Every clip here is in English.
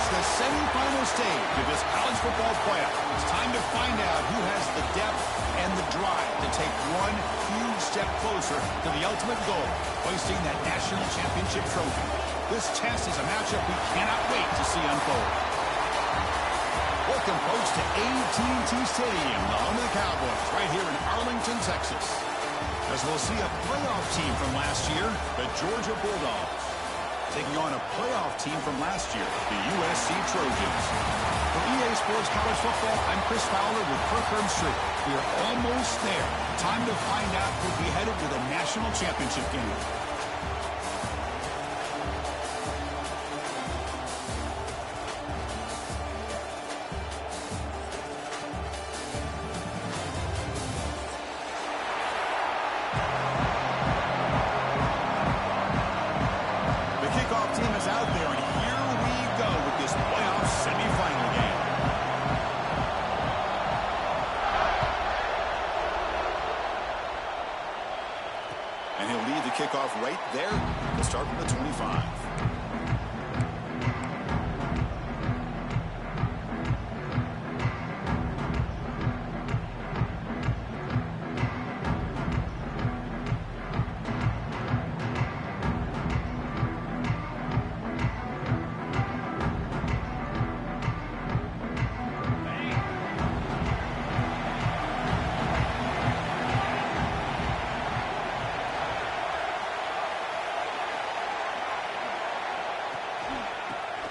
the semifinal stage of this college football playoff. It's time to find out who has the depth and the drive to take one huge step closer to the ultimate goal, hoisting that national championship trophy. This test is a matchup we cannot wait to see unfold. Welcome, folks, to AT&T Stadium, the home of the Cowboys, right here in Arlington, Texas. As we'll see a playoff team from last year, the Georgia Bulldogs, taking on a playoff team from last year, the USC Trojans. For EA Sports College Football, I'm Chris Fowler with Kirk Herbstreit. We are almost there. Time to find out who'll be headed to the national championship game. Kickoff right there. We'll start from the 25.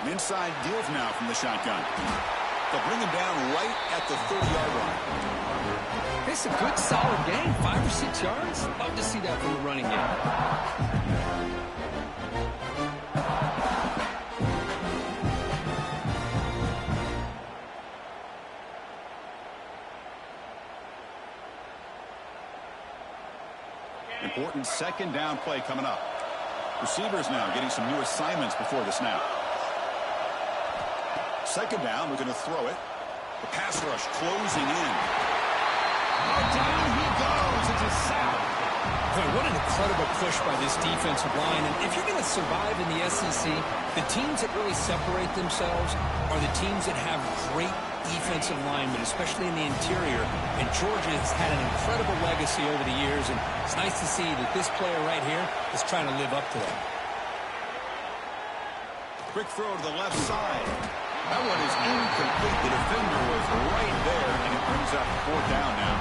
Inside deals now from the shotgun. They'll bring him down right at the 30-yard line. It's a good, solid game. 5 or 6 yards. Love to see that from the running game. Important second down play coming up. Receivers now getting some new assignments before the snap. Second down, we're going to throw it. The pass rush closing in. Oh, down he goes. It's a sack. Boy, what an incredible push by this defensive line. And if you're going to survive in the SEC, the teams that really separate themselves are the teams that have great defensive linemen, especially in the interior. And Georgia has had an incredible legacy over the years, and it's nice to see that this player right here is trying to live up to that. Quick throw to the left side. That one is incomplete. The defender was right there, and it brings up 4th down now.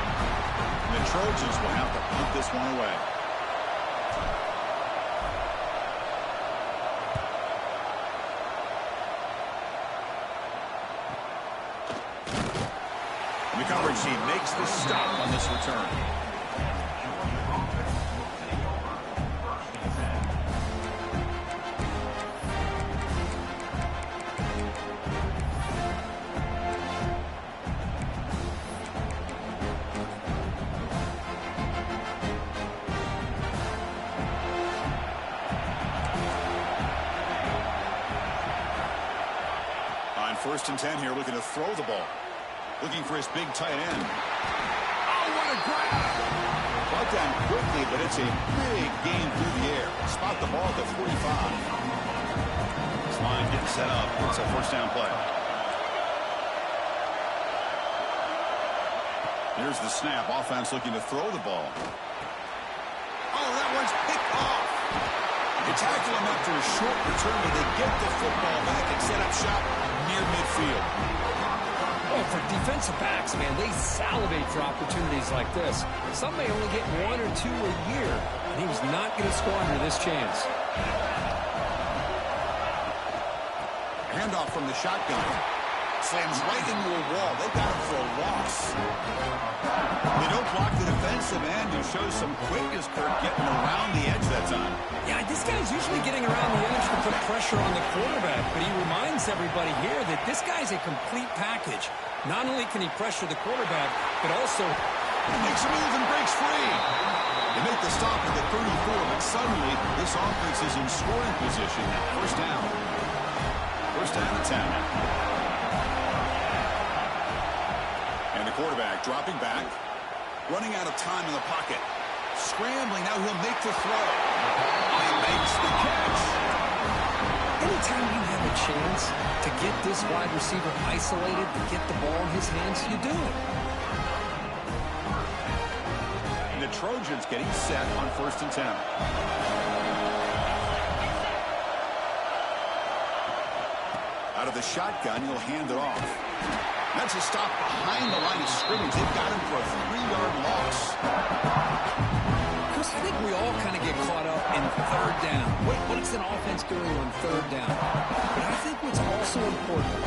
And the Trojans will have to punt this one away. And the coverage team makes the stop on this return. First and 10 here, looking to throw the ball. Looking for his big tight end. Oh, what a grab! Brought down quickly, but it's a big gain through the air. Spot the ball at the 45. This line getting set up. It's a first down play. Here's the snap. Offense looking to throw the ball. Oh, that one's picked off. They tackle him after a short return, but they get the football back and set up shop near midfield. Well, for defensive backs, man, they salivate for opportunities like this. Some may only get 1 or 2 a year, and he was not going to squander this chance. Handoff from the shotgun. Slams right into a wall. They got him for a loss. They don't block the defensive end, who shows some quickness, Kirk, getting around the edge that time. Yeah, this guy's usually getting around the edge to put pressure on the quarterback, but he reminds everybody here that this guy's a complete package. Not only can he pressure the quarterback, but also he makes a move and breaks free. They make the stop at the 34, but suddenly this offense is in scoring position. First down. First down and 10. And the quarterback dropping back, running out of time in the pocket. Scrambling, now he'll make the throw. He makes the catch. Anytime you have a chance to get this wide receiver isolated, to get the ball in his hands, you do it. And the Trojans getting set on 1st and 10. Out of the shotgun, he'll hand it off. That's a stop behind the line of scrimmage. They've got him for a 3-yard loss. Chris, I think we all kind of get caught up in 3rd down. What's an offense doing on 3rd down? But I think what's also important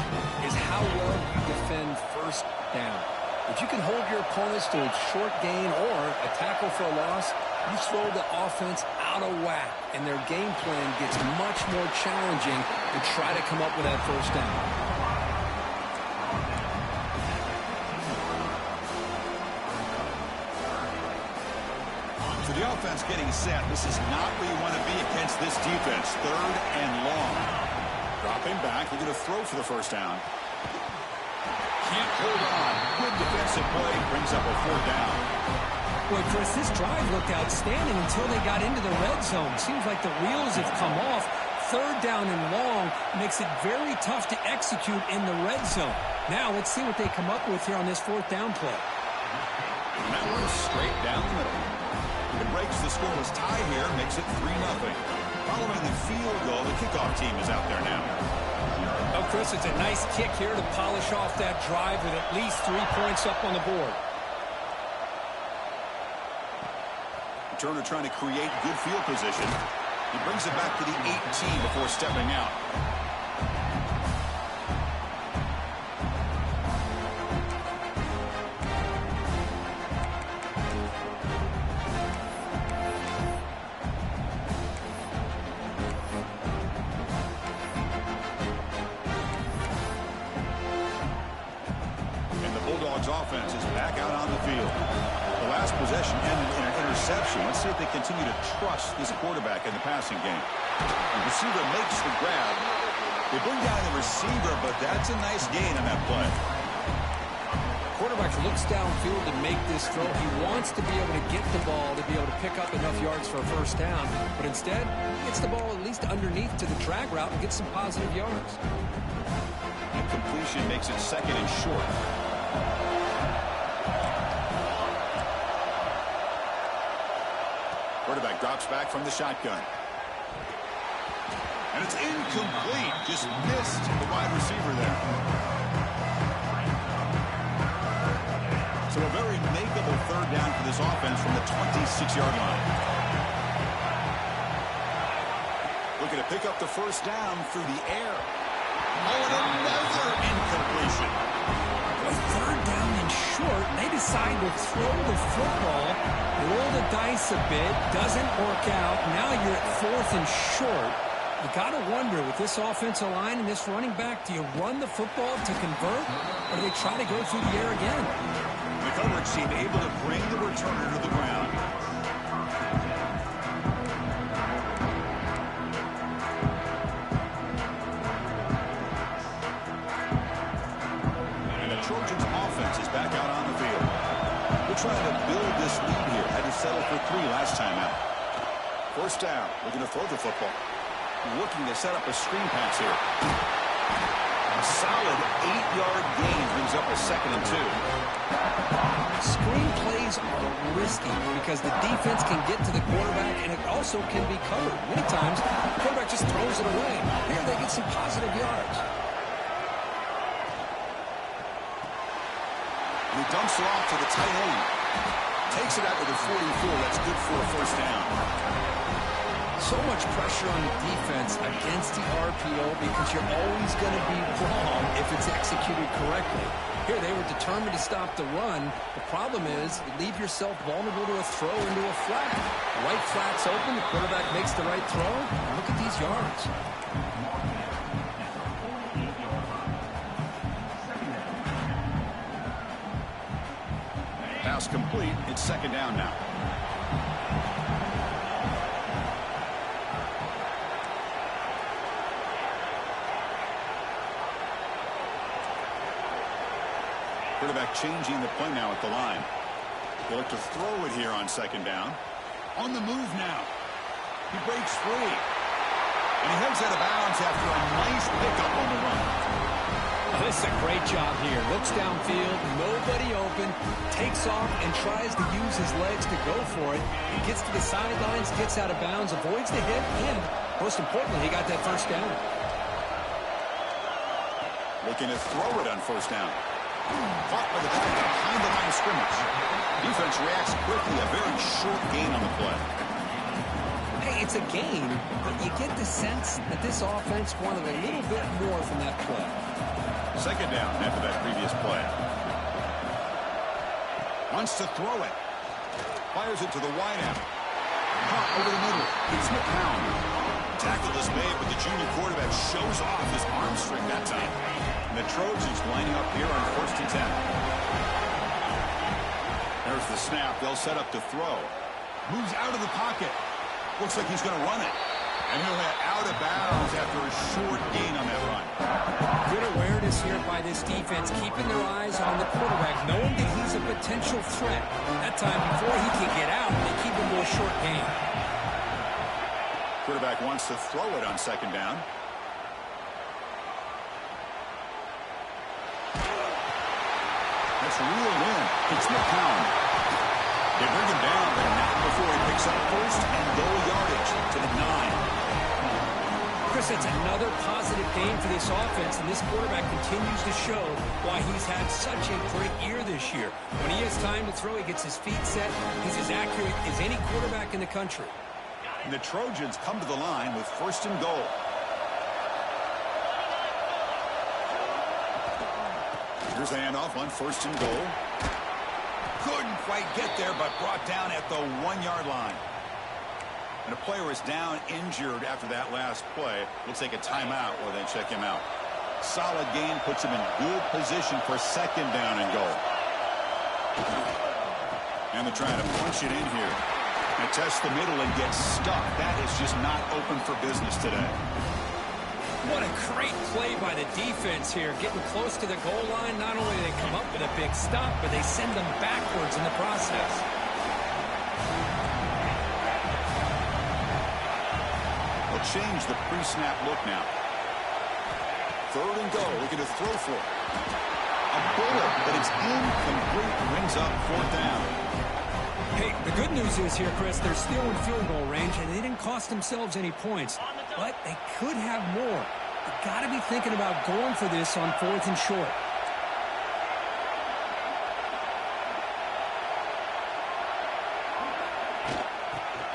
is how well you defend 1st down. If you can hold your opponents to a short gain or a tackle for a loss, you throw the offense out of whack, and their game plan gets much more challenging to try to come up with that 1st down. So the offense getting set. This is not where you want to be against this defense. 3rd and long. Dropping back. They're going to throw for the 1st down. Can't hold on. Good defensive play. Brings up a 4th down. Boy, Chris, this drive looked outstanding until they got into the red zone. Seems like the wheels have come off. 3rd down and long makes it very tough to execute in the red zone. Now let's see what they come up with here on this 4th down play. And that one's straight down the middle. It breaks the scoreless tie here, makes it 3-0. Following the field goal, the kickoff team is out there now. Oh, Chris, it's a nice kick here to polish off that drive with at least 3 points up on the board. Turner trying to create good field position. He brings it back to the 18 before stepping out. And the Bulldogs offense is back out on the field. The last possession ended in an interception. Let's see if they continue to trust this quarterback in the passing game. The receiver makes the grab. They bring down the receiver, but that's a nice gain on that play. Quarterback looks downfield to make this throw. He wants to be able to get the ball to be able to pick up enough yards for a 1st down, but instead gets the ball at least underneath to the drag route and gets some positive yards. And completion makes it 2nd and short. Quarterback drops back from the shotgun. And it's incomplete. Just missed the wide receiver there. So a very makeable 3rd down for this offense from the 26-yard line. Looking to pick up the 1st down through the air. Oh, and another incompletion. A 3rd down and short. They decide to throw the football. Roll the dice a bit. Doesn't work out. Now you're at 4th and short. You got to wonder, with this offensive line and this running back, do you run the football to convert, or do they try to go through the air again? The coverage team able to bring the returner to the ground. And the Trojans offense is back out on the field. They're trying to build this lead here. Had to settle for 3 last time out. 1st down. Looking to throw the football. Looking to set up a screen pass here. A solid 8-yard gain brings up a 2nd and 2. Screen plays are risky because the defense can get to the quarterback, and it also can be covered. Many times, the quarterback just throws it away. Here they get some positive yards. He dumps it off to the tight end. Takes it out to the 44. That's good for a 1st down. So much pressure on the defense against the RPO because you're always going to be wrong if it's executed correctly. Here they were determined to stop the run. The problem is you leave yourself vulnerable to a throw into a flat. The right flat's open. The quarterback makes the right throw. Look at these yards. Pass complete. It's 2nd down now. Quarterback changing the play now at the line. They look to throw it here on 2nd down. On the move now. He breaks free. And he heads out of bounds after a nice pickup on the run. Oh, this is a great job here. Looks downfield, nobody open, takes off and tries to use his legs to go for it. He gets to the sidelines, gets out of bounds, avoids the hit, and most importantly, he got that first down. Looking to throw it on first down. Caught by the back behind the line of scrimmage. Defense reacts quickly. A very short gain on the play. Hey, it's a gain, but you get the sense that this offense wanted a little bit more from that play. Second down after that previous play. Wants to throw it. Fires it to the wideout. Caught over the middle. It's McCown. Tackle is made, but the junior quarterback shows off his arm strength that time. And the Trojans lining up here on 1st and 10. There's the snap. They'll set up to throw. Moves out of the pocket. Looks like he's going to run it. And he'll head out of bounds after a short gain on that run. Good awareness here by this defense, keeping their eyes on the quarterback, knowing that he's a potential threat. That time before he can get out, they keep him to a short gain. Quarterback wants to throw it on second down. That's reeled in. It's McCown. They bring him down, but not before he picks up first and goal yardage to the 9. Chris, it's another positive game for this offense, and this quarterback continues to show why he's had such a great year this year. When he has time to throw, he gets his feet set. He's as accurate as any quarterback in the country. And the Trojans come to the line with 1st and goal. Here's the handoff on 1st and goal. Couldn't quite get there, but brought down at the 1-yard line. And a player is down injured after that last play. We'll take a timeout or then check him out. Solid gain puts him in good position for second down and goal. And they're trying to punch it in here. They test the middle and get stuck. That is just not open for business today. What a great play by the defense here. Getting close to the goal line, not only do they come up with a big stop, but they send them backwards in the process. They'll change the pre-snap look now. 3rd and goal, looking to throw for it. A bullet, but it's incomplete. Brings up 4th down. Hey, the good news is here, Chris, they're still in field goal range, and they didn't cost themselves any points. But they could have more. They've got to be thinking about going for this on 4th and short.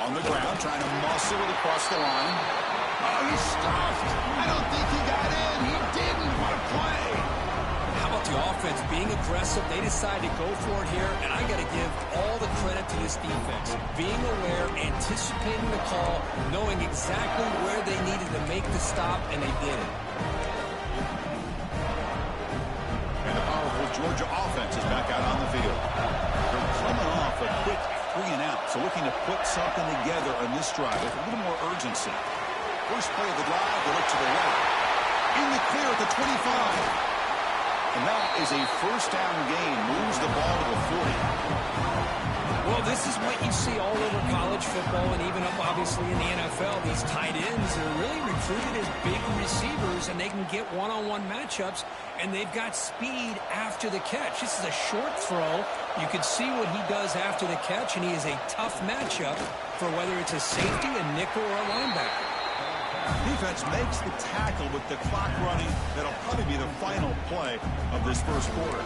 On the ground, trying to muscle it across the line. Oh, he's stuffed. I don't think he got in. He didn't. What a play. How about the offense being aggressive? They decide to go for it here, and I got to give all the credit to this defense. Being aware, anticipating the call, knowing exactly where they needed to make the stop, and they did it. And the powerful Georgia offense is back out on the field. They're coming off a quick 3 and out, so looking to put something together on this drive with a little more urgency. First play of the drive, they look to the right. In the clear at the 25. And that is a first down gain. Moves the ball to the 40. Well, this is what you see all over college football and even up, obviously, in the NFL. These tight ends are really recruited as big receivers, and they can get one-on-one matchups, and they've got speed after the catch. This is a short throw. You can see what he does after the catch, and he is a tough matchup for whether it's a safety, a nickel, or a linebacker. Defense makes the tackle with the clock running. That'll probably be the final play of this first quarter.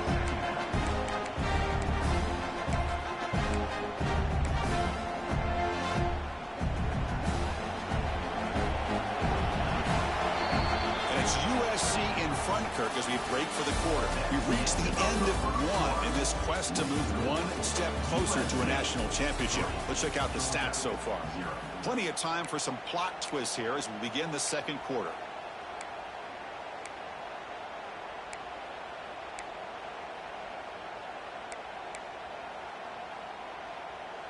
And it's USC in front, Kirk, as we break for the quarter. We've reached the end of one in this quest to move one step closer to a national championship. Let's check out the stats so far. Plenty of time for some plot twists here as we begin the second quarter.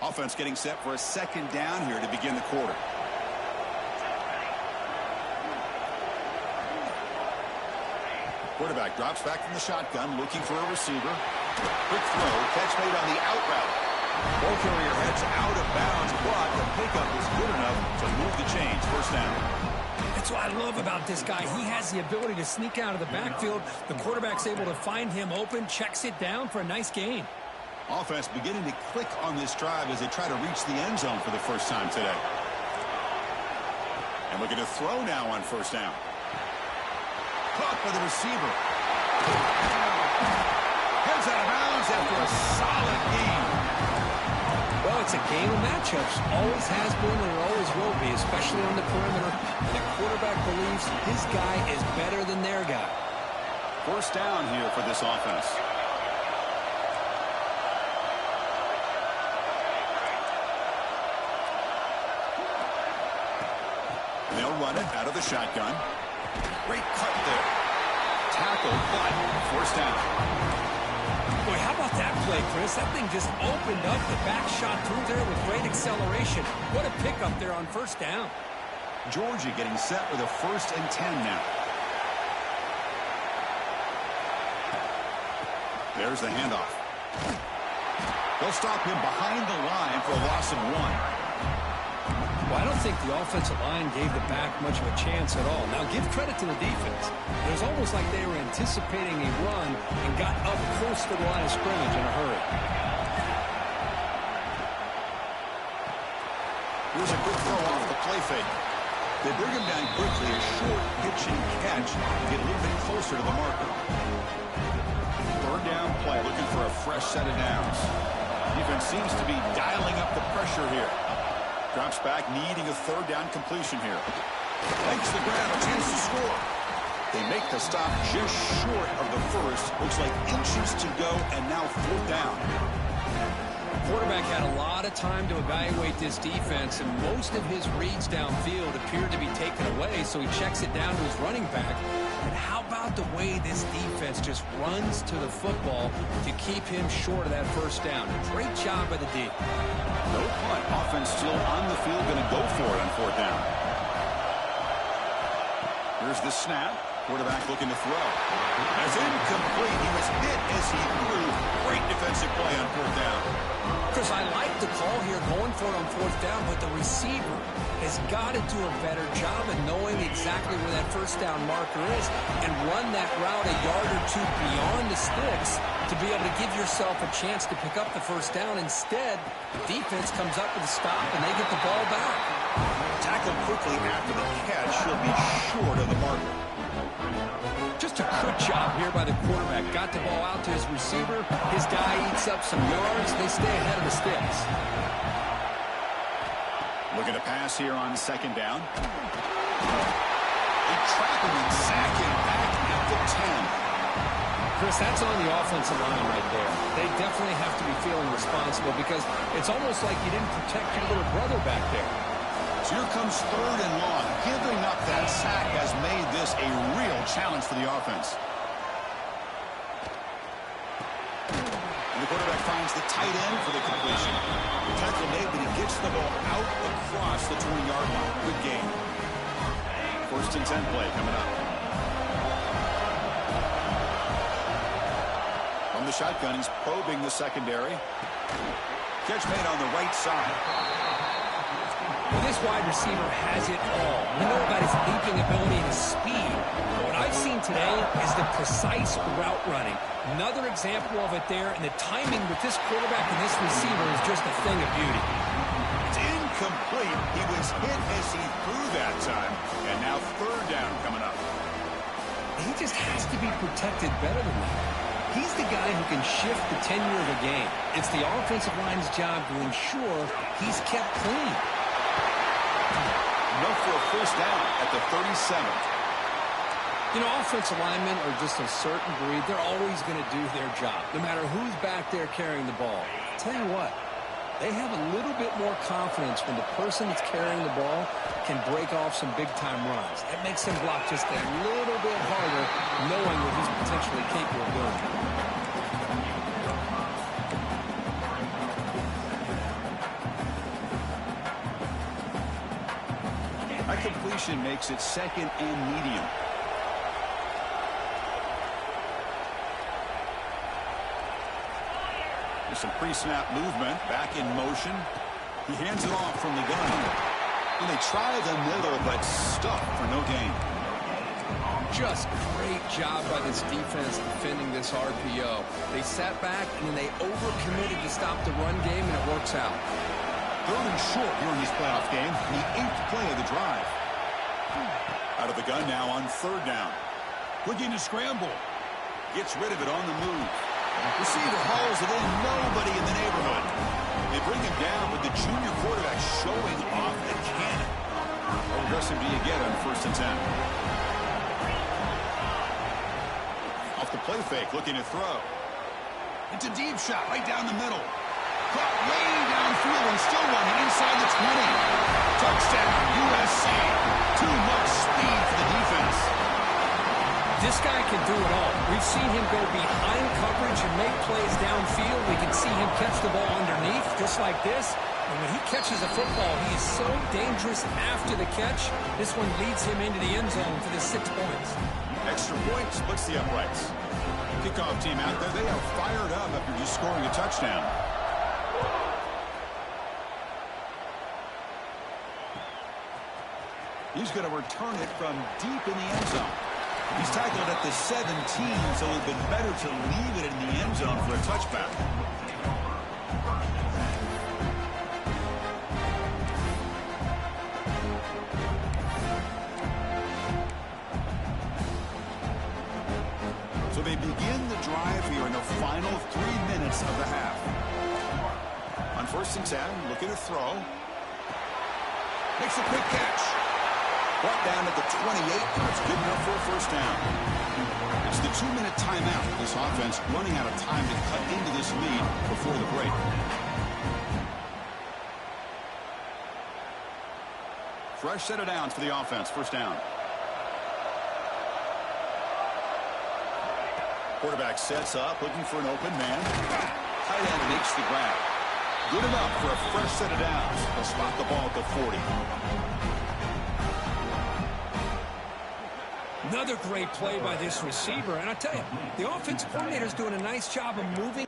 Offense getting set for a second down here to begin the quarter. Quarterback drops back from the shotgun, looking for a receiver. Quick throw, catch made on the out route. Ball carrier heads out of bounds, but the pickup is good enough to move the chains. First down. It's That's what I love about this guy. He has the ability to sneak out of the backfield. The quarterback's able to find him open, checks it down for a nice gain. Offense beginning to click on this drive as they try to reach the end zone for the first time today. And looking to throw now on first down. Caught by the receiver. Heads out of bounds after a solid gain. Well, it's a game of matchups. Always has been and it always will be, especially on the perimeter. And the quarterback believes his guy is better than their guy. First down here for this offense. They'll run it out of the shotgun. Great cut there. Tackle, but first down. Boy, how about that play, Chris? That thing just opened up. The back shot through there with great acceleration. What a pickup there on first down. Georgia getting set with a 1st and 10 now. There's the handoff. They'll stop him behind the line for a loss of 1. Well, I don't think the offensive line gave the back much of a chance at all. Now, give credit to the defense. It was almost like they were anticipating a run and got up close to the line of scrimmage in a hurry. Here's a good throw off the play fake. They bring him down quickly, a short pitch and catch to get a little bit closer to the marker. 3rd down play, looking for a fresh set of downs. Defense seems to be dialing up the pressure here. Drops back, needing a 3rd down completion here. Makes the grab, a chance to score. They make the stop just short of the first. Looks like inches to go, and now 4th down. The quarterback had a lot of time to evaluate this defense, and most of his reads downfield appeared to be taken away, so he checks it down to his running back. And how about the way this defense just runs to the football to keep him short of that first down? Great job by the D. No punt. Offense still on the field, going to go for it on 4th down. Here's the snap. Quarterback looking to throw. As incomplete. He was hit as he threw. Great defensive play on 4th down. Chris, I like the call here going for it on 4th down, but the receiver has got to do a better job of knowing exactly where that first down marker is and run that route a yard or two beyond the sticks to be able to give yourself a chance to pick up the first down. Instead, the defense comes up with a stop and they get the ball back. Tackled quickly after the catch. He'll be short of the marker. Just a good job here by the quarterback. Got the ball out to his receiver. His guy eats up some yards. They stay ahead of the sticks. Looking to pass here on 2nd down. They trap him and sack him back at the 10. Chris, that's on the offensive line right there. They definitely have to be feeling responsible because it's almost like you didn't protect your little brother back there. So here comes 3rd and long. Giving up that sack has made this a real challenge for the offense. And the quarterback finds the tight end for the completion. The tackle made, but he gets the ball out across the 20-yard line. Good game. 1st and 10 play coming up. From the shotgun, he's probing the secondary. Catch made on the right side. Well, this wide receiver has it all. We know about his leaping ability and his speed. But what I've seen today is the precise route running. Another example of it there, and the timing with this quarterback and this receiver is just a thing of beauty. It's incomplete. He was hit as he threw that time. And now 3rd down coming up. He just has to be protected better than that. He's the guy who can shift the tenure of a game. It's the offensive line's job to ensure he's kept clean. Enough for a 1st down at the 37th. You know, offensive linemen are just a certain breed. They're always going to do their job, no matter who's back there carrying the ball. I'll tell you what, they have a little bit more confidence when the person that's carrying the ball can break off some big-time runs. That makes him block just a little bit harder, knowing what he's potentially capable of doing. That completion makes it 2nd and medium. There's some pre-snap movement, back in motion. He hands it off from the gun. And they try the middle, but stuck for no gain. Just great job by this defense defending this RPO. They sat back, and then they overcommitted to stop the run game, and it works out. 3rd and short here in this playoff game. The 8th play of the drive. Out of the gun now on 3rd down. Looking to scramble. Gets rid of it on the move. Receiver hauls it in. Nobody in the neighborhood. They bring him down, but the junior quarterback showing off the cannon. How aggressive do you get on 1st and 10? Off the play fake, looking to throw. It's a deep shot right down the middle. Caught way downfield and still running inside the 20. Touchdown, USC. Too much speed for the defense. This guy can do it all. We've seen him go behind coverage and make plays downfield. We can see him catch the ball underneath, just like this. And when he catches a football, he is so dangerous after the catch. This one leads him into the end zone for the 6 points. Extra point splits the uprights. Kickoff team out there, they are fired up after just scoring a touchdown. He's going to return it from deep in the end zone. He's tackled at the 17, so it would have been better to leave it in the end zone for a touchback. So they begin the drive here in the final 3 minutes of the half. On 1st and 10, looking to throw. Makes a quick catch. Brought down at the 28, and it's good enough for a 1st down. It's the 2-minute timeout. This offense running out of time to cut into this lead before the break. Fresh set of downs for the offense. 1st down. Quarterback sets up, looking for an open man. Tight end makes the grab. Good enough for a fresh set of downs. They'll spot the ball at the 40. Another great play by this receiver. And I tell you, the offensive coordinator is doing a nice job of moving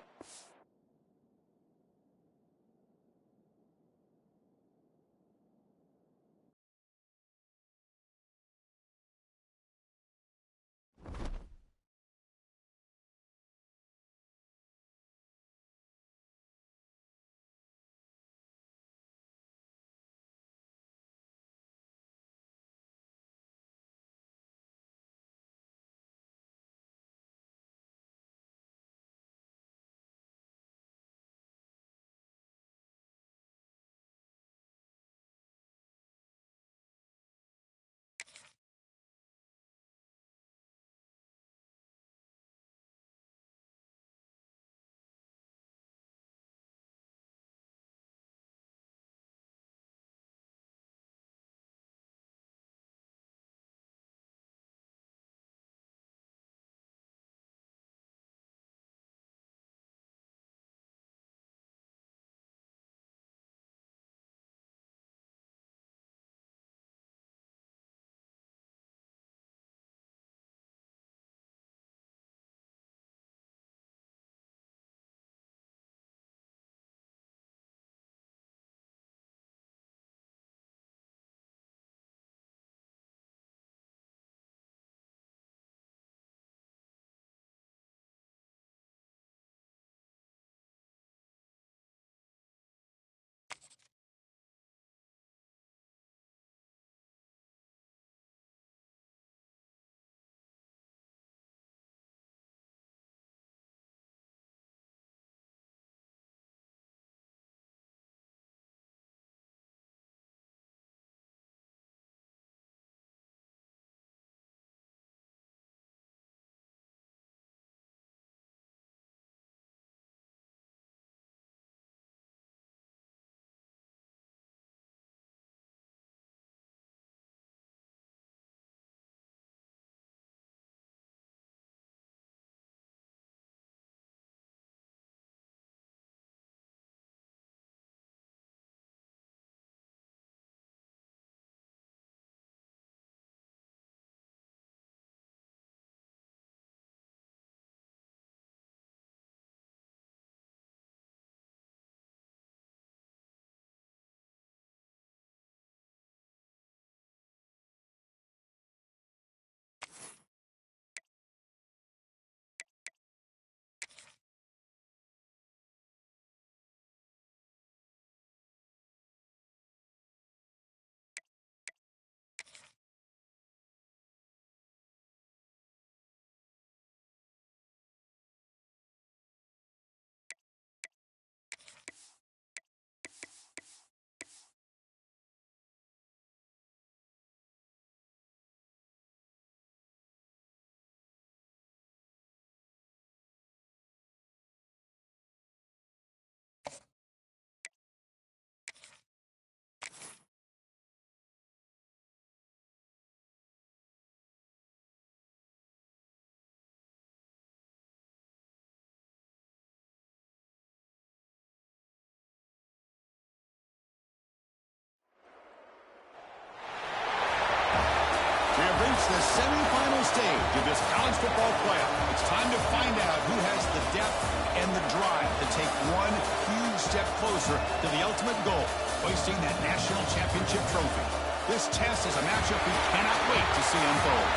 We have reached the semifinal stage of this college football playoff. It's time to find out who has the depth and the drive to take one huge step closer to the ultimate goal, hoisting that national championship trophy. This test is a matchup we cannot wait to see unfold.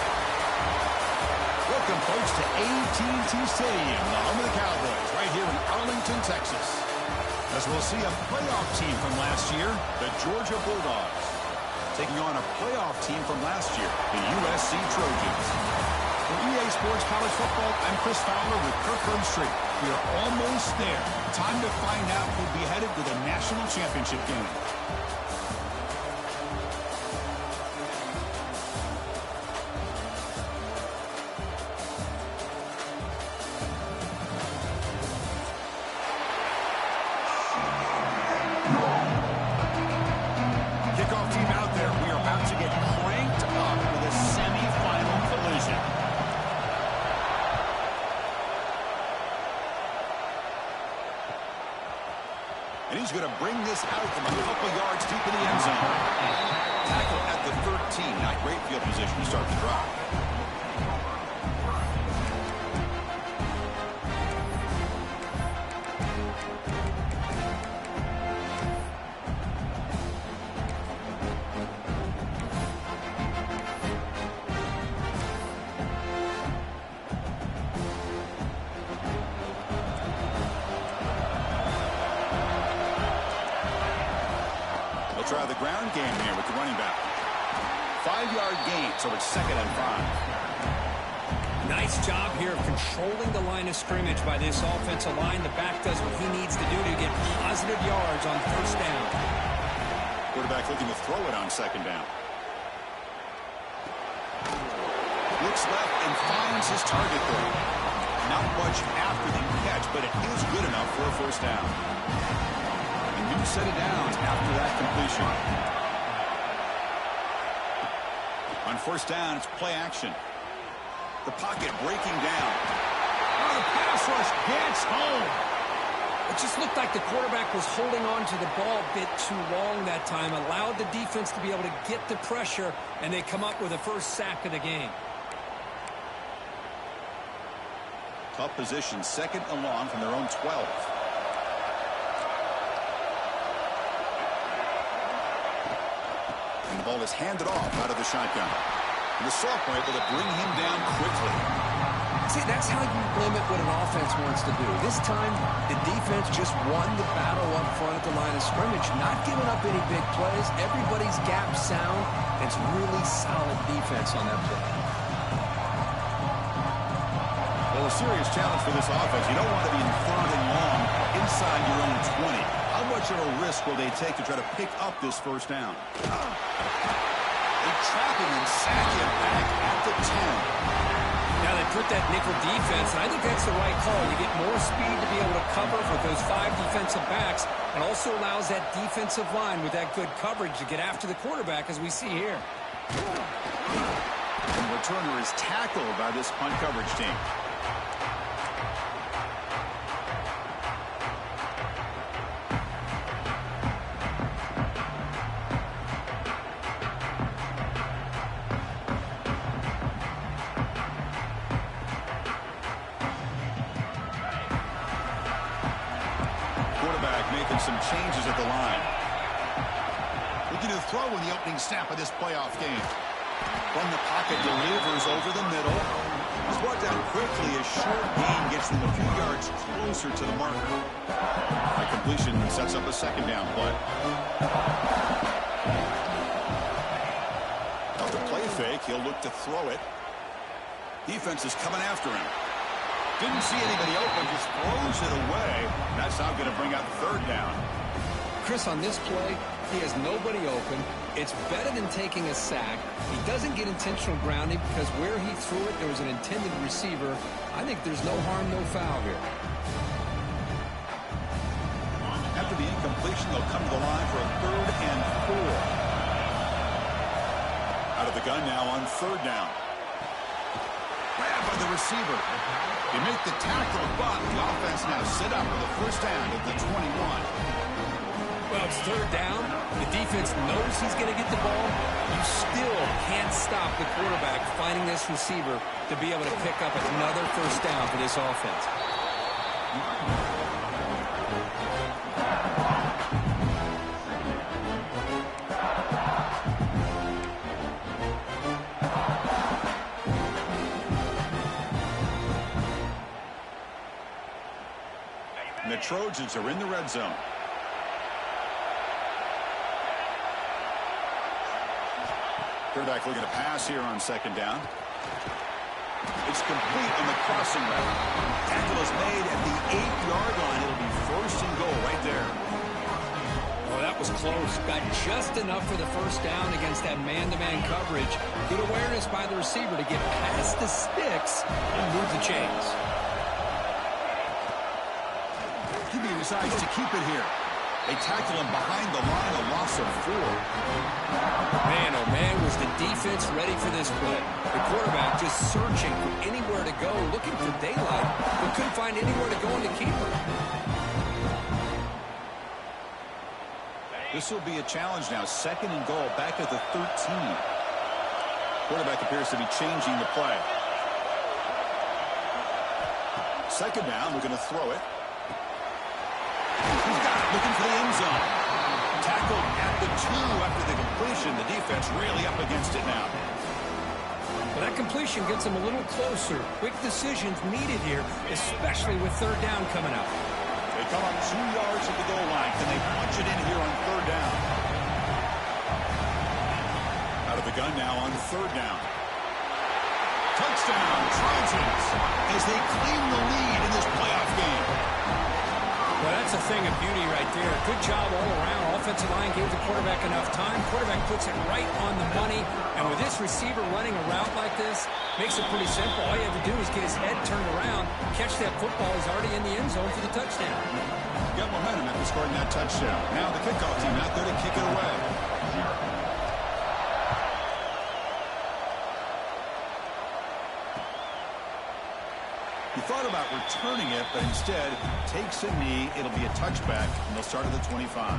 Welcome, folks, to AT&T Stadium, the home of the Cowboys, right here in Arlington, Texas. As we'll see a playoff team from last year, the Georgia Bulldogs, taking on a playoff team from last year, the USC Trojans. For EA Sports College Football, I'm Chris Fowler with Kirk Herbstreit. We are almost there. Time to find out who'll be headed to the national championship game. And he's going to bring this out from a couple yards deep in the end zone. Tackle at the 13. Not great field position to start the drive. Try the ground game here with the running back. 5-yard gain, so it's 2nd and 5. Nice job here of controlling the line of scrimmage by this offensive line. The back does what he needs to do to get positive yards on 1st down. Quarterback looking to throw it on 2nd down. Looks left and finds his target there. Not much after the catch, but it is good enough for a 1st down. New set of downs after that completion. On 1st down, it's play action. The pocket breaking down. Oh, the pass rush gets home. It just looked like the quarterback was holding on to the ball a bit too long that time, allowed the defense to be able to get the pressure, and they come up with a 1st sack of the game. Tough position, 2nd and long from their own 12. And the ball is handed off out of the shotgun. And the sophomore able to bring him down quickly. See, that's how you limit what an offense wants to do. This time, the defense just won the battle up front at the line of scrimmage, not giving up any big plays. Everybody's gap sound. It's really solid defense on that play. Well, a serious challenge for this offense. You don't want to be in 3rd and long inside your own 20. How much of a risk will they take to try to pick up this 1st down? They trap him and sack him back at the 10. Now they put that nickel defense, and I think that's the right call. You get more speed to be able to cover for those 5 defensive backs, and also allows that defensive line with that good coverage to get after the quarterback, as we see here. And the returner is tackled by this punt coverage team. Making some changes at the line. Looking to throw in the opening snap of this playoff game. From the pocket, delivers over the middle. He's brought down quickly. A short gain gets them a few yards closer to the mark. That completion sets up a 2nd down play. Off the play fake, he'll look to throw it. Defense is coming after him. Didn't see anybody open, just throws it away. That's now going to bring out 3rd down. Chris, on this play, he has nobody open. It's better than taking a sack. He doesn't get intentional grounding because where he threw it, there was an intended receiver. I think there's no harm, no foul here. After the incompletion, they'll come to the line for a 3rd and 4. Out of the gun now on 3rd down. Grabbed by the receiver. They make the tackle, but the offense now set up with a 1st down at the 21. Well, it's 3rd down. The defense knows he's going to get the ball. You still can't stop the quarterback finding this receiver to be able to pick up another first down for this offense. And the Trojans are in the red zone. Quarterback looking to pass here on second down. It's complete on the crossing route. Tackle is made at the 8-yard line. It'll be first and goal right there. Oh, that was close. Got just enough for the first down against that man-to-man coverage. Good awareness by the receiver to get past the sticks and move the chains. QB decides to keep it here. They tackle him behind the line, a loss of 4. Man, oh man, was the defense ready for this play. The quarterback just searching for anywhere to go, looking for daylight, but couldn't find anywhere to go in the keeper. This will be a challenge now. Second and goal, back at the 13. Quarterback appears to be changing the play. Second down, we're going to throw it. He's got it, looking for the end zone. Tackled at the 2 after the completion. The defense really up against it now. Well, that completion gets them a little closer. Quick decisions needed here, especially with third down coming up. They come up 2 yards at the goal line. Can they punch it in here on third down? Out of the gun now on third down. Touchdown, Trojans, as they claim the lead in this playoff game. Well, that's a thing of beauty right there. Good job all around. Offensive line gave the quarterback enough time. Quarterback puts it right on the money. And with this receiver running a route like this, makes it pretty simple. All you have to do is get his head turned around, catch that football. He's already in the end zone for the touchdown. Got momentum after scoring that touchdown. Now the kickoff team out there to kick it away. He thought about returning it, but instead takes a knee. It'll be a touchback, and they'll start at the 25.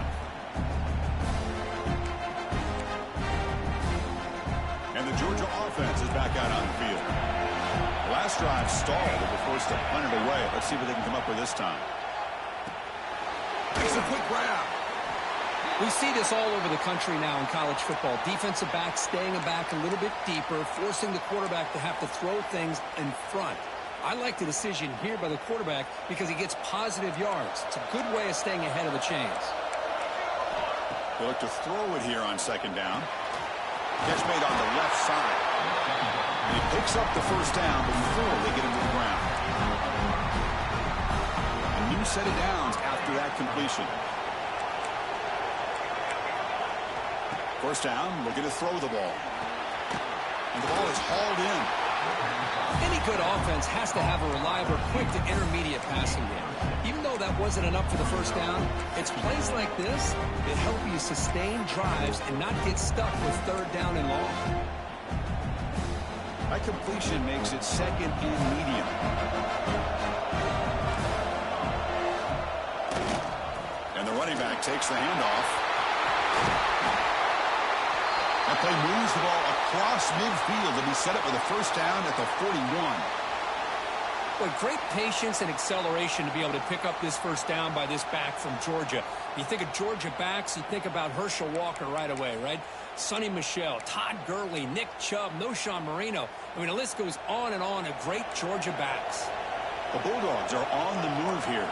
And the Georgia offense is back out on the field. The last drive stalled. They were forced to punt it away. Let's see what they can come up with this time. Makes a quick grab. We see this all over the country now in college football. Defensive backs staying back a little bit deeper, forcing the quarterback to have to throw things in front. I like the decision here by the quarterback because he gets positive yards. It's a good way of staying ahead of the chains. They look to throw it here on second down. Catch made on the left side. And he picks up the first down before they get him to the ground. A new set of downs after that completion. First down, looking to throw the ball. And the ball is hauled in. Any good offense has to have a reliable, quick to intermediate passing game. Even though that wasn't enough for the first down, it's plays like this that help you sustain drives and not get stuck with third down and long. That completion makes it second and medium. And the running back takes the handoff. That play moves the ball across midfield to be set up with a first down at the 41. Boy, great patience and acceleration to be able to pick up this first down by this back from Georgia. You think of Georgia backs, you think about Herschel Walker right away, right? Sonny Michel, Todd Gurley, Nick Chubb, Noshawn Marino. I mean, the list goes on and on of great Georgia backs. The Bulldogs are on the move here.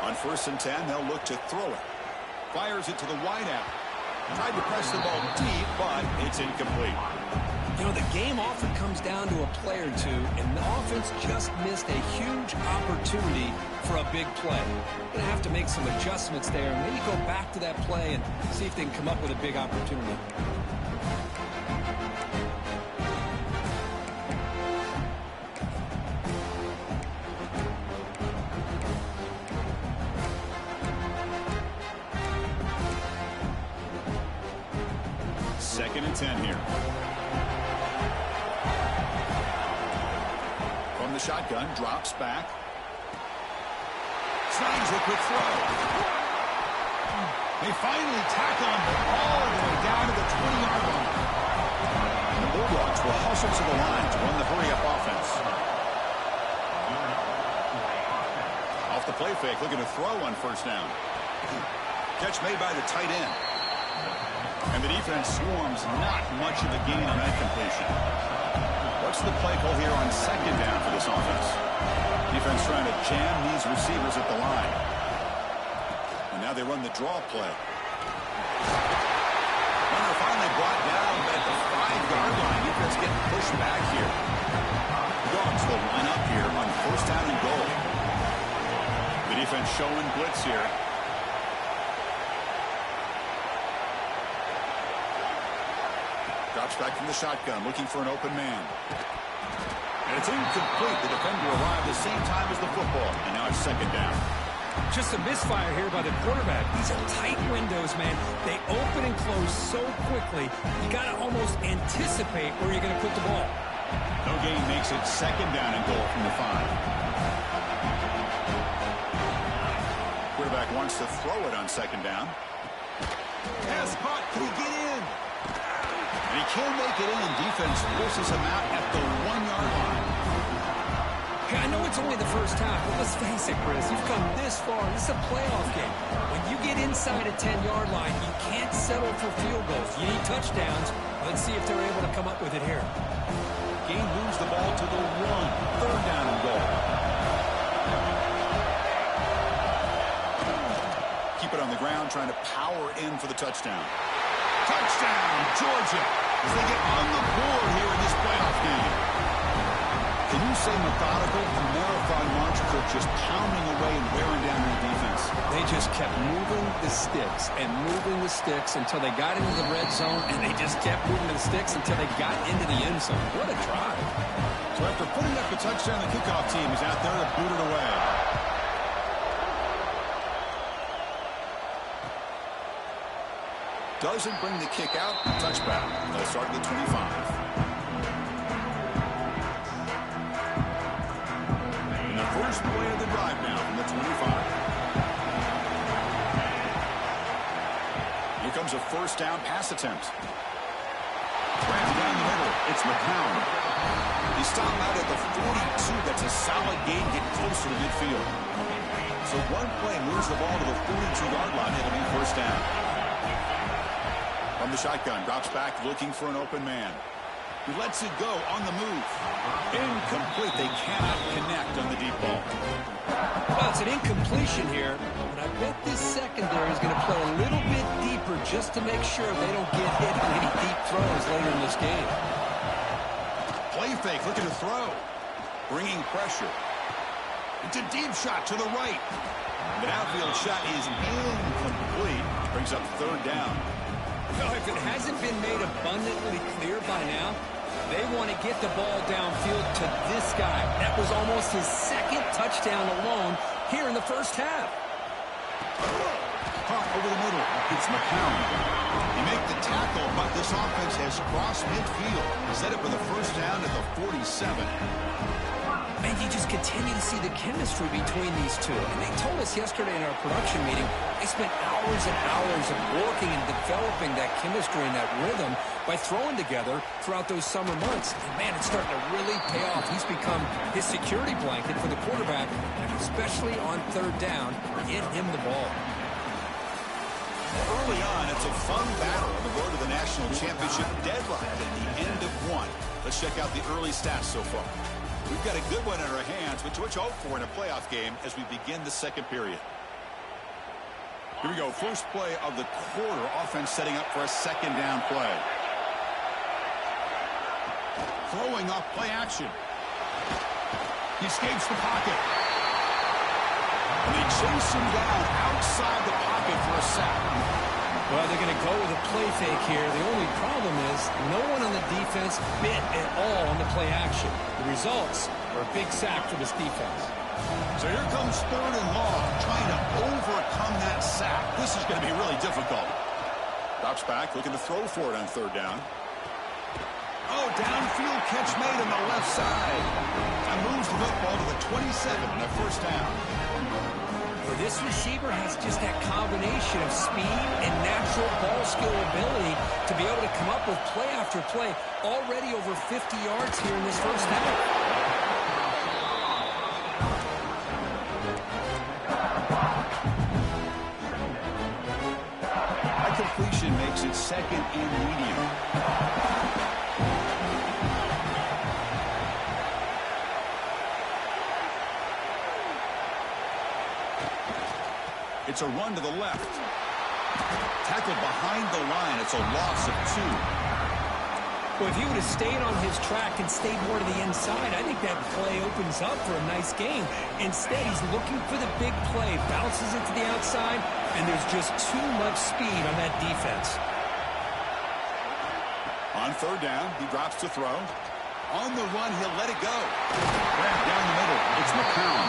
On first and 10, they'll look to throw it. Fires it to the wideout. Tried to press the ball deep, but it's incomplete. You know, the game often comes down to a play or two, and the offense just missed a huge opportunity for a big play. Going to have to make some adjustments there, and maybe go back to that play and see if they can come up with a big opportunity. Second and 10 here. From the shotgun, drops back. Snags a quick throw. They finally tackle him all the way down to the 20-yard line. closer to the line to run the hurry-up offense. Off the play fake, looking to throw on first down. Catch made by the tight end. And the defense swarms, not much of a gain on that completion. What's the play call here on second down for this offense? Defense trying to jam these receivers at the line. And now they run the draw play. Runner finally brought down at the 5-yard line. Defense getting pushed back here. Dogs will line up here on first down and goal. The defense showing blitz here. Drops back from the shotgun, looking for an open man. And it's incomplete. The defender arrived the same time as the football. And now it's second down. Just a misfire here by the quarterback. These are tight windows, man. They open and close so quickly. You got to almost anticipate where you're going to put the ball. No gain makes it second down and goal from the 5. Quarterback wants to throw it on second down. Pass caught. Can he get in? And he can't make it in. Defense forces him out at the 1-yard line. Hey, I know it's only the first half, but let's face it, Chris. You've come this far. This is a playoff game. When you get inside a 10-yard line, you can't settle for field goals. You need touchdowns. Let's see if they're able to come up with it here. Gain moves the ball to the 1. Third down and goal. Keep it on the ground, trying to power in for the touchdown. Touchdown, Georgia, as they get on the board here in this playoff game. Can you say methodical? A marathon march, Kirk, just pounding away and wearing down their defense. They just kept moving the sticks and moving the sticks until they got into the red zone, and they just kept moving the sticks until they got into the end zone. What a drive. So after putting up the touchdown, the kickoff team is out there to boot it away. Doesn't bring the kick out. Touchback. They'll start at the 25. In the first play of the drive now from the 25. Here comes a first down pass attempt. Rammed down the middle. It's McCown. He stopped out at the 42. That's a solid gain, getting closer to midfield. So one play moves the ball to the 42-yard line. It'll be first down. From the shotgun, drops back, looking for an open man. He lets it go on the move. Incomplete. They cannot connect on the deep ball. Well, it's an incompletion here, but I bet this secondary is going to play a little bit deeper just to make sure they don't get hit on any deep throws later in this game. Play fake, looking to throw. Bringing pressure. It's a deep shot to the right. The outfield shot is incomplete. Brings up third down. Well, if it hasn't been made abundantly clear by now, they want to get the ball downfield to this guy. That was almost his second touchdown alone here in the first half. Caught over the middle. It's McCown. He make the tackle, but this offense has crossed midfield. Set it for the first down at the 47. And you just continue to see the chemistry between these two. And they told us yesterday in our production meeting, they spent hours and hours of working and developing that chemistry and that rhythm by throwing together throughout those summer months. And, man, it's starting to really pay off. He's become his security blanket for the quarterback, and especially on third down, get him the ball. Early on, it's a fun battle on the road to the national championship deadline at the end of one. Let's check out the early stats so far. We've got a good one in our hands, which you hope for in a playoff game as we begin the second period. Here we go. First play of the quarter. Offense setting up for a second down play. Throwing off play action. He escapes the pocket. And they chase him down outside the pocket for a sack. Well, they're going to go with a play fake here. The only problem is no one on the defense bit at all on the play action. The results are a big sack for this defense. So here comes third and long, trying to overcome that sack. This is going to be really difficult. Drops back, looking to throw for it on third down. Oh, downfield catch made on the left side. And moves the football to the 27 and a first down. Well, this receiver has just that combination of speed and natural ball skill ability to be able to come up with play after play, already over 50 yards here in this first half. Completion makes it second and medium. It's a run to the left. Tackled behind the line. It's a loss of 2. Well, if he would have stayed on his track and stayed more to the inside, I think that play opens up for a nice game. Instead, he's looking for the big play, bounces it to the outside, and there's just too much speed on that defense. On third down, he drops to throw. On the run, he'll let it go. Back down the middle, it's McCown.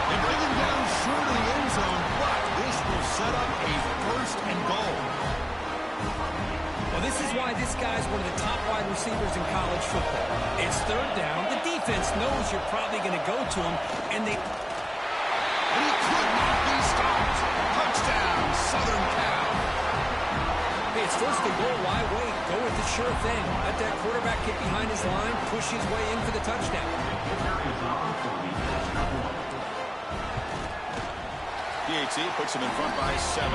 They bring him down short of the end zone, but this will set up a first and goal. Well, this is why this guy's one of the top wide receivers in college football. It's third down. The defense knows you're probably going to go to him, and he could not be stopped. Touchdown, Southern Cal. Hey, it's first and goal. Why wait? Go with the sure thing. Let that quarterback get behind his line, push his way in for the touchdown. PAT puts him in front by 7.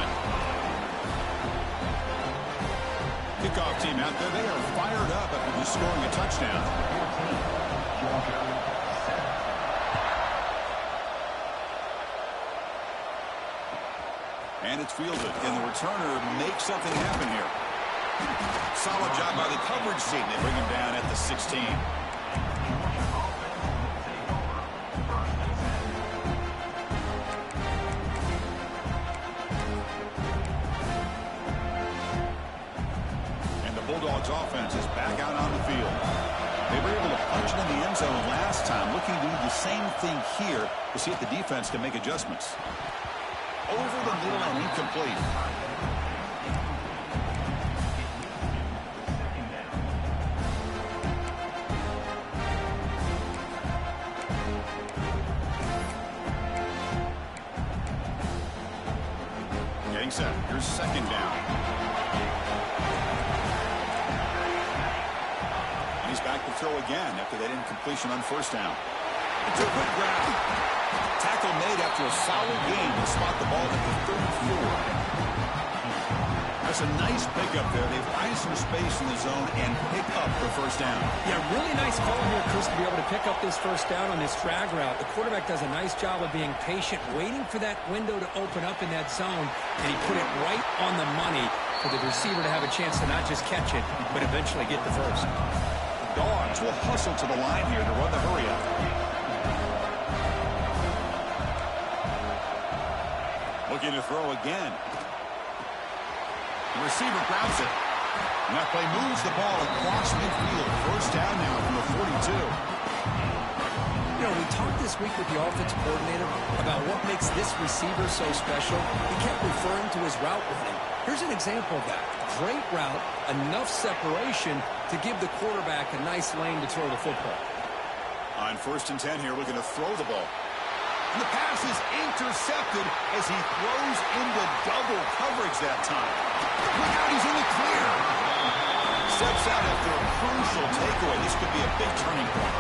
Kickoff team out there, they are fired up after just scoring a touchdown. And it's fielded, and the returner makes something happen here. Solid job by the coverage team. They bring him down at the 16. Bulldogs offense is back out on the field. They were able to punch it in the end zone last time, looking to do the same thing here to see if the defense can make adjustments. Over the middle and incomplete. Getting set. Here's second down. He's back to throw again after that incompletion on first down. It's a good grab. Tackle made after a solid gain to spot the ball at the 34. That's a nice pickup there. They find some space in the zone and pick up the first down. Yeah, really nice call here, Chris, to be able to pick up this first down on this drag route. The quarterback does a nice job of being patient, waiting for that window to open up in that zone, and he put it right on the money for the receiver to have a chance to not just catch it, but eventually get the first. Dogs will hustle to the line here to run the hurry-up. Looking to throw again. The receiver grabs it. And that play moves the ball across midfield. First down now from the 42. You know, we talked this week with the offensive coordinator about what makes this receiver so special. He kept referring to his route running. Here's an example of that. Great route, enough separation to give the quarterback a nice lane to throw the football. On first and 10 here, looking to throw the ball. And the pass is intercepted as he throws into double coverage that time. Look out, he's in the clear. Steps out after a crucial takeaway. This could be a big turning point.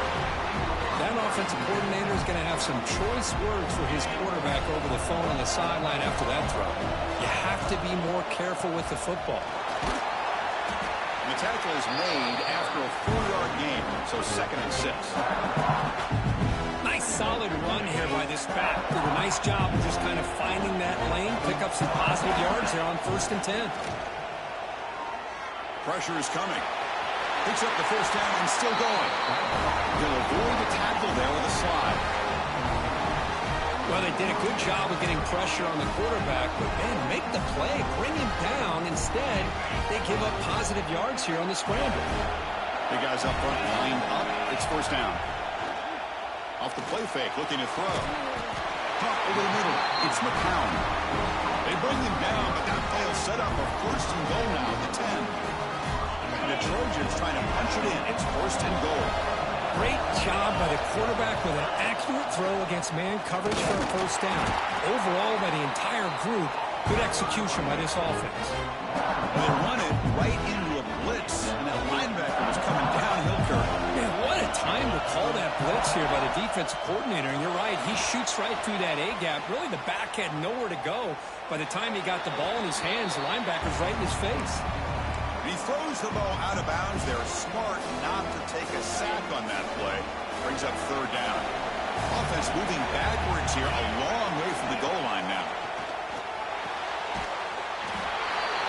That offensive coordinator is going to have some choice words for his quarterback over the phone on the sideline after that throw. You have to be more careful with the football. The tackle is made after a 4-yard gain, so second and 6. Nice solid run here by this back. Did a nice job of just kind of finding that lane, pick up some positive yards here on first and 10. Pressure is coming. Picks up the first down and still going. He'll avoid the tackle there with a slide. Well, they did a good job of getting pressure on the quarterback, but man, make the play, bring him down. Instead, they give up positive yards here on the scramble. The guys up front lined up. It's first down. Off the play fake, looking to throw. Pump over the middle. It's McCown. They bring him down, but that play will set up a first and goal now at the 10. And the Trojans trying to punch it in. It's first and goal. Great job by the quarterback with an accurate throw against man coverage for a first down. Overall, by the entire group, good execution by this offense. They run it right into a blitz, and that linebacker was coming downhill, Kirk. Man, what a time to call that blitz here by the defensive coordinator. And you're right, he shoots right through that A-gap. Really, the back had nowhere to go. By the time he got the ball in his hands, the linebacker's right in his face. He throws the ball out of bounds. They're smart not to take a sack on that play. Brings up third down. Offense moving backwards here, a long way from the goal line now.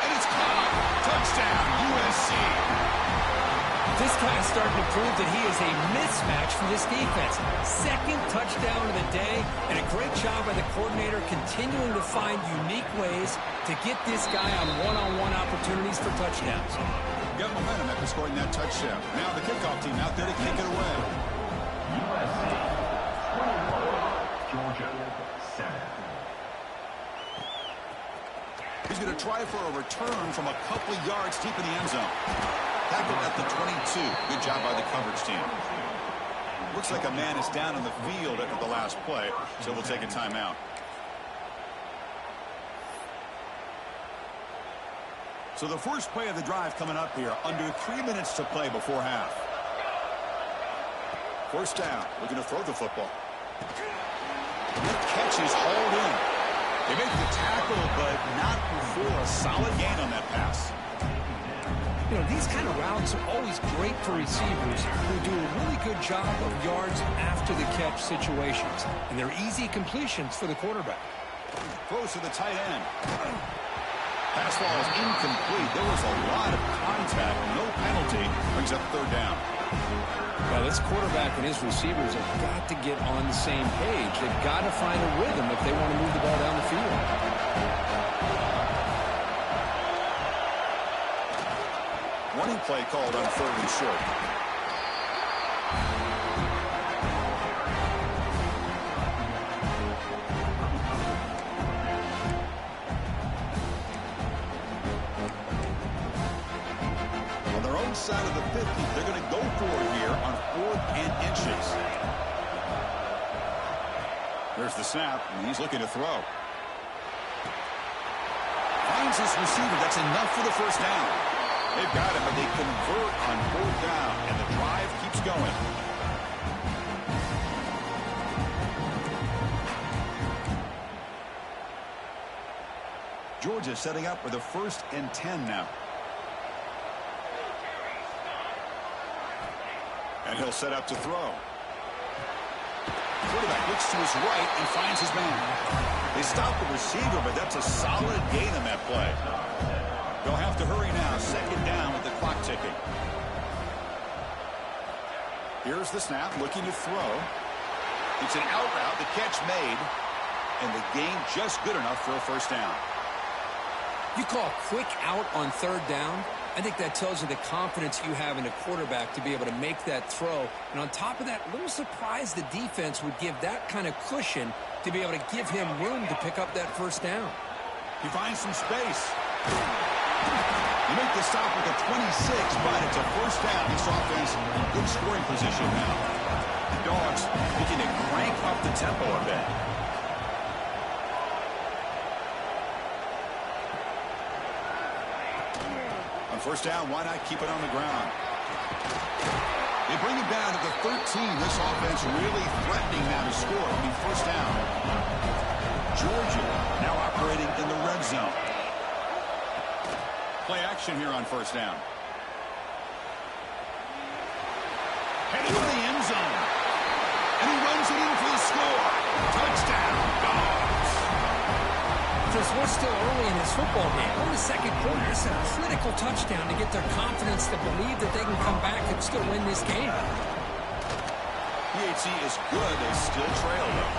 And it's caught. Touchdown, USC. This guy's starting to prove that he is a mismatch for this defense. Second touchdown of the day, and a great job by the coordinator continuing to find unique ways to get this guy on one-on-one opportunities for touchdowns. Got momentum after scoring that touchdown. Now the kickoff team out there to kick it away. USC 21, Georgia 7. He's going to try for a return from a couple yards deep in the end zone. Tackled at the 22. Good job by the coverage team. Looks like a man is down on the field after the last play, so we'll take a timeout. So the first play of the drive coming up here, under 3 minutes to play before half. First down, looking to throw the football. That catch is hauled in. They make the tackle, but not before a solid gain on that pass. You know, these kind of routes are always great for receivers who do a really good job of yards after the catch situations. And they're easy completions for the quarterback. Throws to the tight end. Pass ball is incomplete. There was a lot of contact. No penalty. Brings up third down. Well, this quarterback and his receivers have got to get on the same page. They've got to find a rhythm if they want to move the ball down the field. Running play called on third and short. On their own side of the 50, they're going to go for it here on 4th and inches. There's the snap, and he's looking to throw. Finds his receiver. That's enough for the first down. They've got him, but they convert on 4th down, and the drive keeps going. Georgia setting up for the 1st and 10 now. And he'll set up to throw. Quarterback looks to his right and finds his man. They stop the receiver, but that's a solid gain on that play. They'll have to hurry now. Second down with the clock ticking. Here's the snap, looking to throw. It's an out route, the catch made, and the gain just good enough for a first down. You call a quick out on third down. I think that tells you the confidence you have in a quarterback to be able to make that throw. And on top of that, a little surprised the defense would give that kind of cushion to be able to give him room to pick up that first down. He finds some space. You make the stop with a 26, but it's a first down. This offense in good scoring position now. The Dogs looking to crank up the tempo a bit. On first down, why not keep it on the ground? They bring him down to the 13. This offense really threatening now to score. It'll be first down. Georgia now operating in the red zone. Play action here on first down. Headed for the end zone. And he runs it in for the score. Touchdown, Dogs. We're still early in this football game. We're in the second quarter. It's a critical touchdown to get their confidence to believe that they can come back and still win this game. PHC is good. They still trail, though.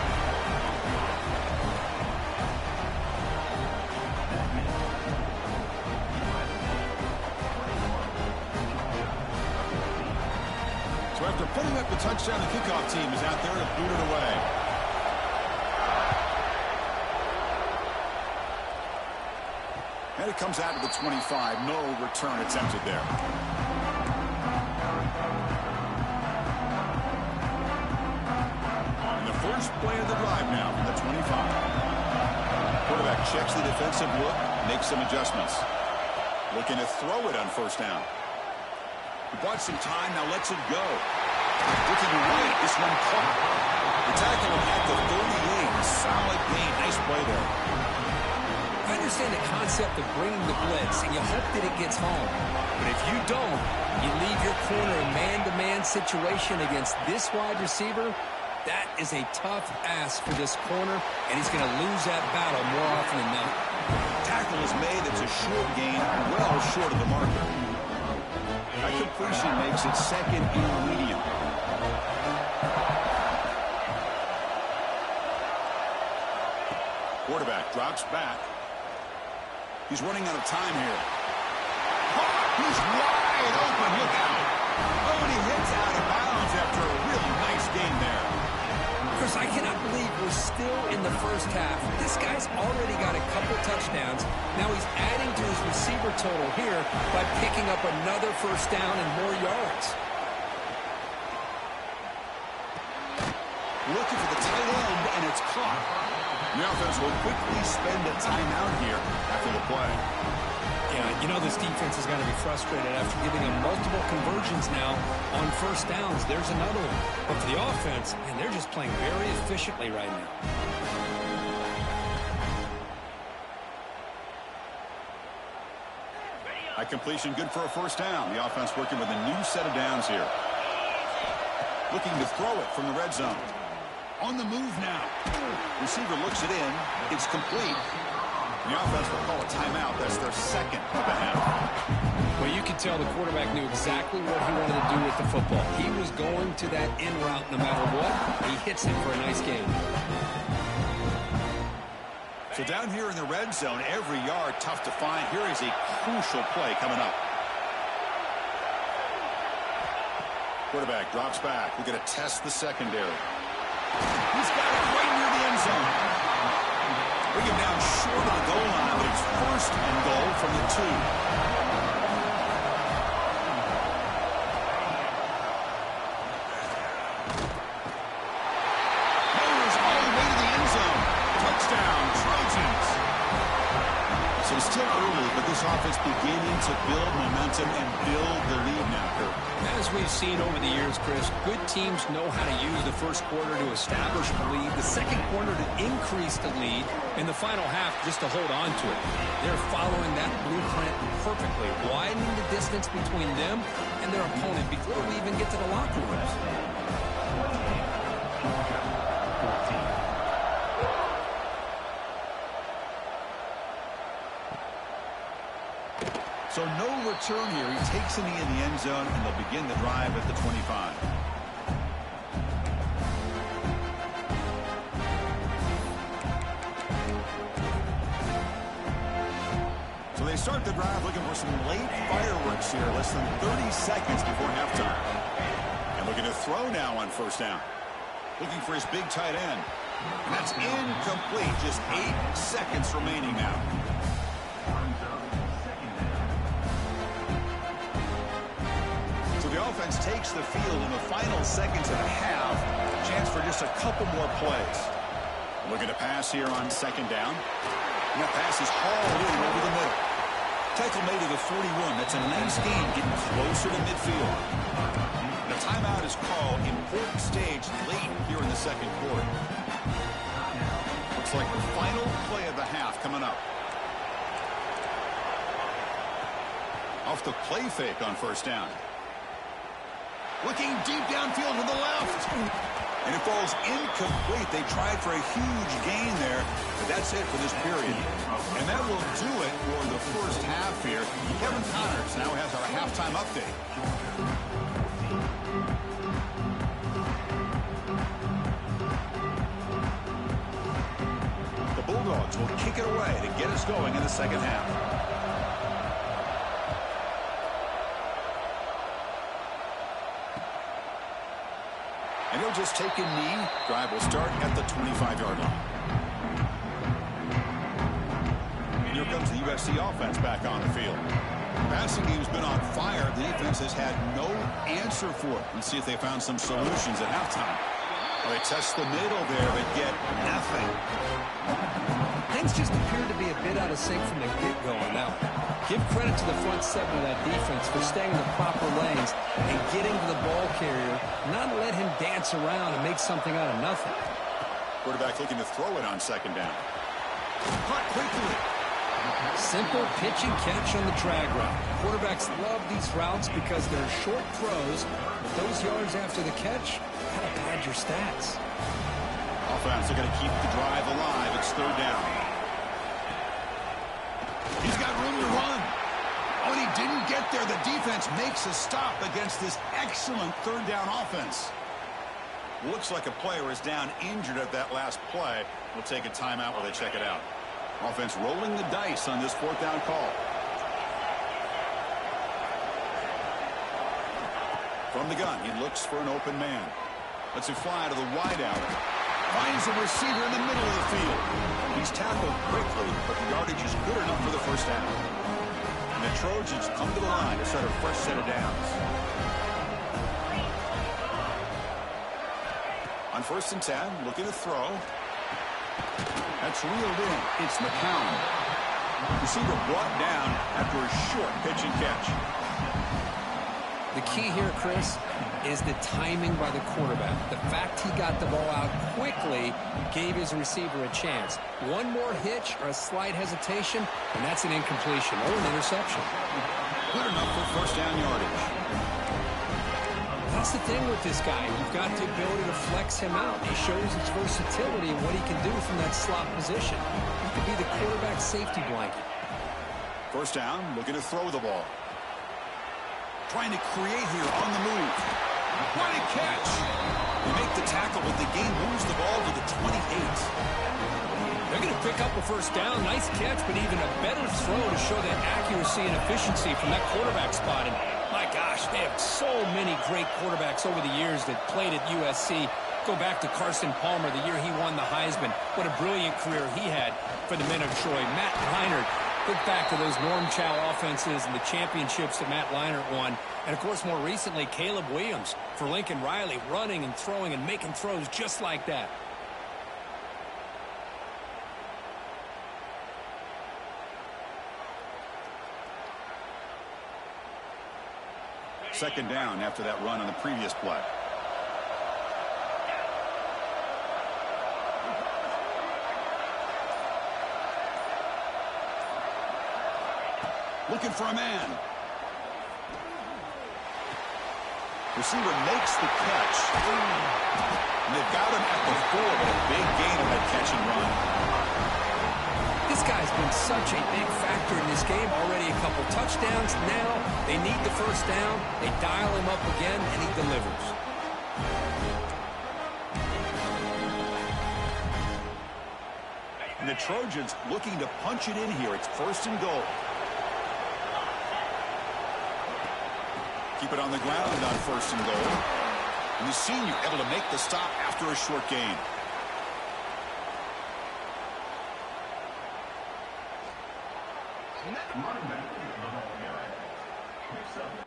So after putting up the touchdown, the kickoff team is out there to boot it away. And it comes out to the 25. No return attempted there. checks the defensive look, makes some adjustments. Looking to throw it on first down. He bought some time, now lets it go. Looking right, this one caught. The tackle at the 38. Solid gain. Nice play there. I understand the concept of bringing the blitz, and you hope that it gets home. But if you don't, you leave your corner in man-to-man situation against this wide receiver. That is a tough ask for this corner, and he's going to lose that battle more often than not. Tackle is made. It's a short gain, well short of the marker. That completion makes it second and medium. Quarterback drops back. He's running out of time here. He's wide open. Look out. Oh, and he hits out of bounds after a really nice game there. Chris, I cannot believe we're still in the first half. This guy's already got a couple touchdowns. Now he's adding to his receiver total here by picking up another first down and more yards. Looking for the tight end, and it's caught. The offense will quickly spend a timeout here after the play. Yeah, you know this defense is going to be frustrated after giving them multiple conversions now on first downs. There's another one. But for the offense, man, they're just playing very efficiently right now. High completion, good for a first down. The offense working with a new set of downs here. Looking to throw it from the red zone. On the move now. Receiver looks it in. It's complete. The offense will call a timeout. That's their second of the half. Well, you could tell the quarterback knew exactly what he wanted to do with the football. He was going to that in route no matter what. He hits it for a nice gain. So down here in the red zone, every yard tough to find. Here is a crucial play coming up. Quarterback drops back. We're going to test the secondary. He's got it right near the end zone. Bring him down short of the goal line, but it's first and goal from the 2. Mowers all the way to the end zone. Touchdown, Trojans. So it's still early, but this offense beginning to build momentum and build the lead now, Kurt. As we've seen over the years, Chris, good teams know how to use the first quarter to establish the lead, the second quarter to increase the lead, and the final half just to hold on to it. They're following that blueprint perfectly, widening the distance between them and their opponent before we even get to the locker rooms. So no return here. He takes a knee in the end zone, and they'll begin the drive at the 25. So they start the drive looking for some late fireworks here, less than 30 seconds before halftime. And looking to throw now on first down. Looking for his big tight end. And that's incomplete. Just 8 seconds remaining now. The offense takes the field in the final seconds of the half. Chance for just a couple more plays. Looking to pass here on second down. And that pass is hauled in over the middle. Tackle made to the 41. That's a nice gain, getting closer to midfield. The timeout is called. Important stage late here in the second quarter. Looks like the final play of the half coming up. Off the play fake on first down. Looking deep downfield to the left. And it falls incomplete. They tried for a huge gain there, but that's it for this period. And that will do it for the first half here. Kevin Connors now has our halftime update. The Bulldogs will kick it away to get us going in the second half. And he'll just take a knee. Drive will start at the 25-yard line. And here comes the USC offense back on the field. Passing game's been on fire. The defense has had no answer for it. Let's see if they found some solutions at halftime. Well, they test the middle there, but get nothing. Things just appear to be a bit out of sync from the get-go now. Give credit to the front seven of that defense for staying in the proper lanes and getting to the ball carrier, not let him dance around and make something out of nothing. Quarterback looking to throw it on second down. Caught quickly. Simple pitch and catch on the drag route. Quarterbacks love these routes because they're short throws, but those yards after the catch kind of pad your stats. Offense, they're going to keep the drive alive. It's third down. He's got room to run. Oh, and he didn't get there. The defense makes a stop against this excellent third down offense. Looks like a player is down injured at that last play. We'll take a timeout while they check it out. Offense rolling the dice on this fourth down call. From the gun, he looks for an open man. Lets him fly to the wideout. Finds a receiver in the middle of the field. He's tackled quickly, but the yardage is good enough for the first down. And the Trojans come to the line to start a fresh set of downs. On 1st and 10, looking to throw. That's reeled in. It's McCown. Receiver brought down after a short pitch and catch. The key here, Chris, is the timing by the quarterback. The fact he got the ball out quickly gave his receiver a chance. One more hitch or a slight hesitation, and that's an incompletion or an interception. Good enough for first down yardage. That's the thing with this guy. You've got the ability to flex him out. He shows his versatility and what he can do from that slot position. He could be the quarterback's safety blanket. First down, looking to throw the ball. Trying to create here on the move. What a catch! They make the tackle, but the game moves the ball to the 28. They're going to pick up a first down. Nice catch, but even a better throw to show that accuracy and efficiency from that quarterback spot. And my gosh, they have so many great quarterbacks over the years that played at USC. Go back to Carson Palmer, the year he won the Heisman. What a brilliant career he had for the men of Troy. Matt Leinart, look back to those Norm Chow offenses and the championships that Matt Leinart won. And, of course, more recently, Caleb Williams for Lincoln Riley, running and throwing and making throws just like that. Second down after that run on the previous play. Looking for a man. Receiver makes the catch. And they've got him at the 4, but a big gain on that catch and run. This guy's been such a big factor in this game. Already a couple touchdowns. Now they need the first down. They dial him up again, and he delivers. And the Trojans looking to punch it in here. It's 1st and goal. Keep it on the ground on 1st and goal. And the senior able to make the stop after a short gain. Running back, the ball carrier. Picks up